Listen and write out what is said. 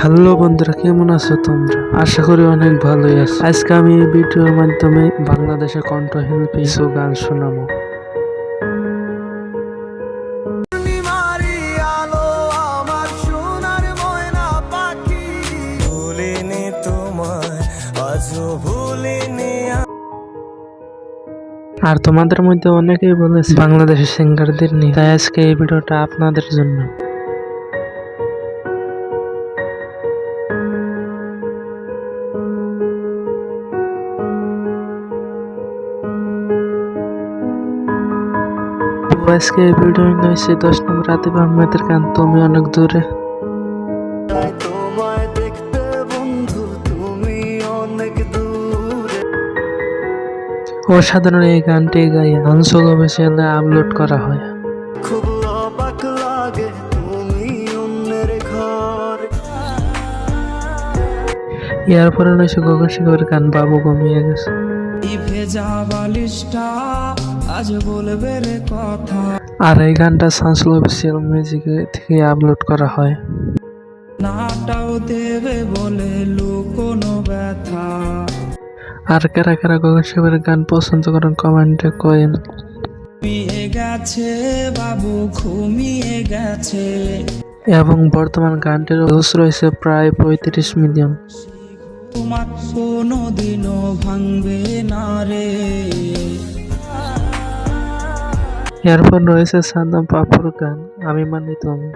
Hello বন্ধুরা, কেমন আছো তোমরা? আশা করি অনেক ভালোই আছো। আজকে আমি এই ভিডিওর মাধ্যমে বাংলাদেশের কণ্ঠশিল্পী কিছু গান শোনাবো। আর তোমাদের মধ্যে অনেকেই বলেছে বাংলাদেশের সিঙ্গারদের নিয়ে, তাই আজকে এই ভিডিওটা আপনাদের জন্য। আজকে এই ভিডিও হয়েছে 10 নম্বর আতিফ আহমেদের গান তুমি অনেক দূরে। অসাধারণ এই গানটি গায়ে আনসোল অফিসিয়ালে আপলোড করা হয়। এরপরে রয়েছে গগন শিকরের গান বাবু ঘুমিয়ে গেছে। আর এই গানটা সানসোল অফিসিয়াল মিউজিক থেকে আপলোড করা হয়। আর কারা কারা গগন শিকরের গান পছন্দ করেন কমেন্টে কয়েন। বাবু ঘুমিয়ে গেছে। এবং বর্তমান গানটির ভিউজ রয়েছে প্রায় 35 মিলিয়ন। কোনদিনও ভাঙবে না রে। এরপর রয়েছে সাদ্দাম পাপুর গান আমি মানি তুমি।